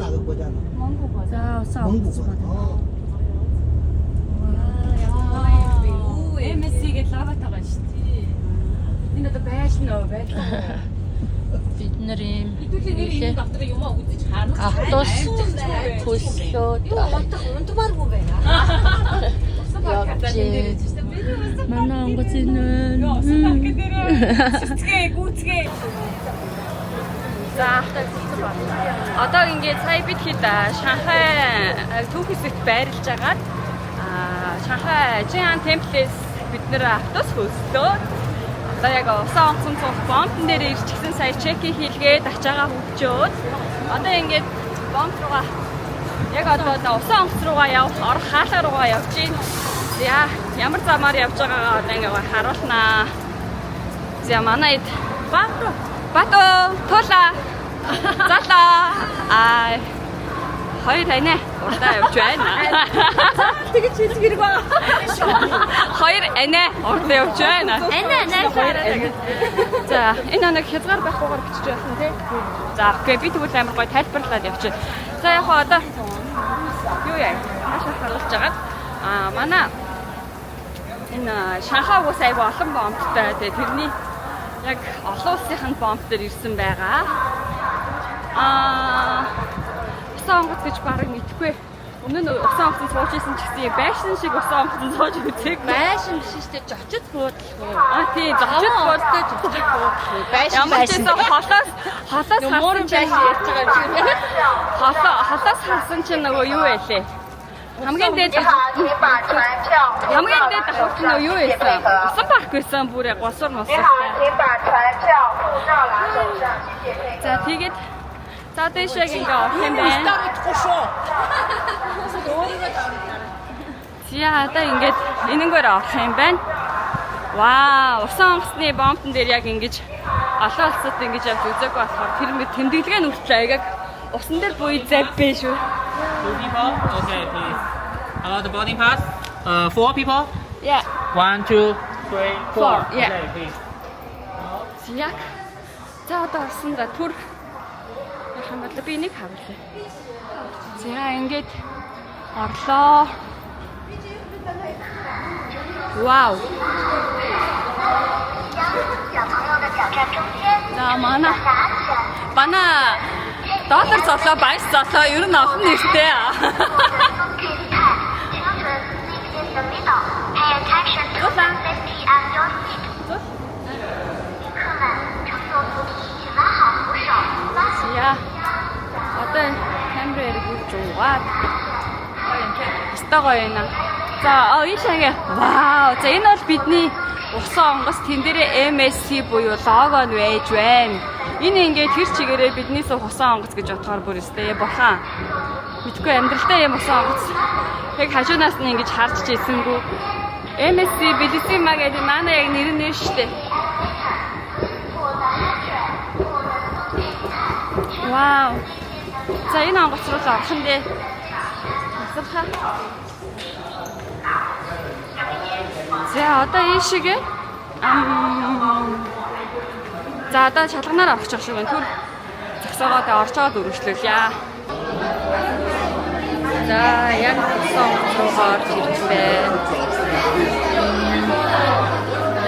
哪个国家的？蒙古国家。蒙古。哦。 MSC-гээ лават байгаа шүү дээ. Энэ одоо байж нөө байлаа. Бид нар юм. Хэдүүлээ нэр энэ доктор юмаа үзэж харах. Ахлуус хөслөөд унтмааргүй байна. манай онгоц энэ. Сэтгээ гүцгээ. За одоо ингээд сая бид хэд Шанхай төв хэсэгт байрлаж агаад Шанхай Жиан темплээс бид нэр автобус хөлслөө. Одоо яг усан онцон цуг бомбн дээр ирчихсэн сая чекийг хийлгээд ачаагаа хөвчөөд одоо ингээд бомб руугаа яг одоо усан онц руугаа явах орох хаалга руугаа явж байна. За ямар замаар явж байгаагаа одоо ингээд харуулнаа. За манай Бато Тола Зала хоёр анаа урдаа явж байна. Тэгэж хэлэх хэрэг байна. Хоёр анаа урдаа явж байна. Анаа. За энэ нэг хязгаар байхгүйгээр бичиж байсан тийм. За окей би тэгвэл амар гоё тайлбарлаад явчихъя. За яг одоо юу яа хаашаа харуулж байгаа. Манай энэ Шанхай уус аяг олон бомбтой тийм тэрний яг олон улсын бомб дээр ирсэн байгаа. Усан онгоц гэж бараг мэдхгүй. Өмнө нь усан онгоц сууж исэн ч гэсэн байшин шиг усан онгоц сууж үзег. Байшин биш шүү дээ. Жочид буудлах. Тийм, зочид буудлаа жочид буудлах. Байшин ямар ч юм холоос хасан байшин ярьж байгаа юм шиг. Холоос хасан чинь нөгөө юу байлээ? Хамгийн дээд давхарч нь юу байсан? Усан парк байсан бүр яг госор мостой. За тэгээд за дэшег ингээ орох юм байна. За одоо ингээд энэнгээр орох юм байна. Вау, усан онгоцны бомбон дээр яг ингэж олон улсад ингэж явж үзээгүй болохоор тэр тэмдэглэгээ нь хүртэл аяг усан дээр буй завбэ шүү. Two people? Okay, please. Hello, the boarding pass. 4 people? Yeah. 1, 2, 3, 4. Yeah. Okay, please. Яг. За одоо орсон за түр хамаалаа би нэг харуулъя. За ингээд орлоо. Вау. За манай доллар золоо, баяс золоо ер нь олон нэртэй. Яа. Одоо камераар гүйж угаад. Стагаа яана. За ийшээ. Вау. За энэ бол бидний усан онгоц тэн дээрээ MSC буюу лого нь байж байна. Энэ ингээд тэр чигээрээ биднээс усан онгоц гэж бодохоор бүр өстэй бурхан. Мэдгүй амьдралдаа юм усан онгоц. Яг хажуунаас нь ингэж харж чийсэнгүү. MSC Bellissima гэдэг манай яг нэр нь штэ. Вау. За энэ онгоц руу орох нь дээ. Асархаа. За одоо ийшээгээ за одоо чалганаар авах гэж шиг байна. Түр зогсоогоод орчоод өргөжлүүлье. За яг усан руугаа орж ирэх байна.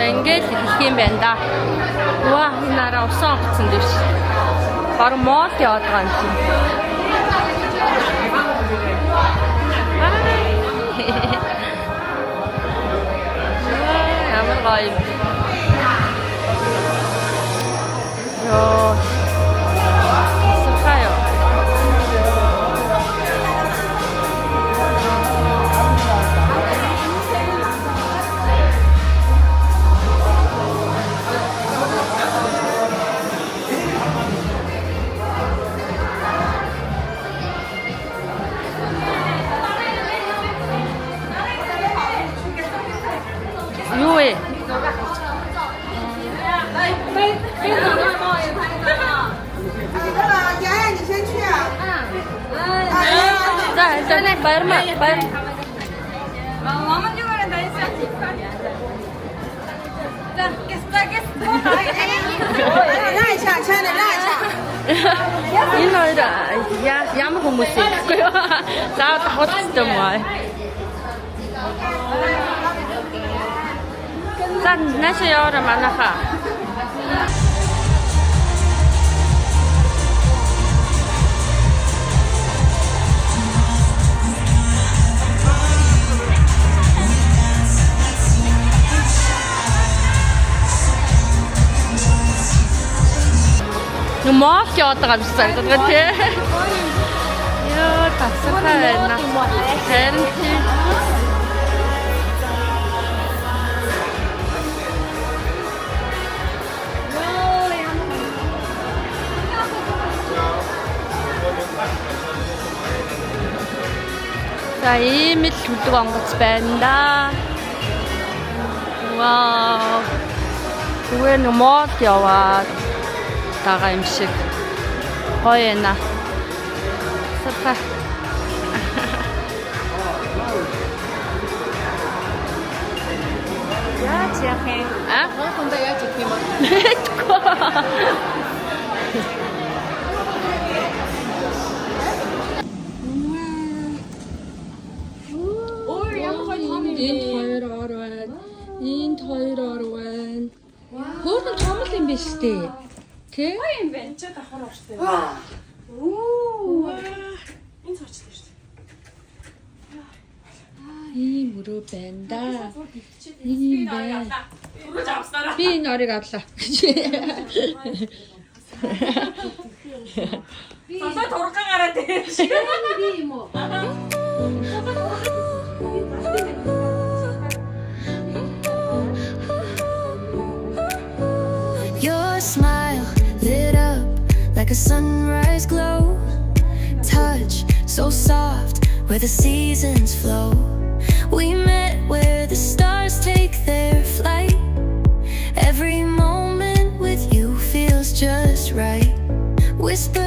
Ингээд хэлэх юм байна да. Ваа энэ араа усан онгоцсон дээр ш. Баруун моол яваад байгаа юм чинь. Ямар гоё. Йоо. Сахаё. Юу вэ? За баярмаа. Мама юу гэнэ дайсаа. За, гэстэ. 拉一下，亲爱的，拉一下。Энэ хоёр ямар хүмүүс юм гэхгүй юу? Заавал давхах хэрэгтэй юм аа. За наша яваа манайха. Мох яваад байгаа юм шиг санагдаад тий. Яа, тасархай байна. Харин тий. За ийм л хүлэг онгоц байна да. Вау. Зүгээр нэг мод яваад байгаа юм шиг. Гоё яана. Сарха. Яаж яах юм? Хондоо яаж их юм бэ? Энд хоёр орван. Хөөрхөн том юм биш үү? Тэ? юм бэ? Чи давхар ууштай. Оо. Энэ цаачлаа шүү дээ. Ийм өрөө байна да. Ийм байна. Өрөөж авснараа. Би энэ орыг авлаа. Сасаа турга гараад дээ. Би юм уу? Your smile lit up like a sunrise glow. Touch so soft where the seasons flow. We met where the stars take their flight. Every moment with you feels just right. Whisper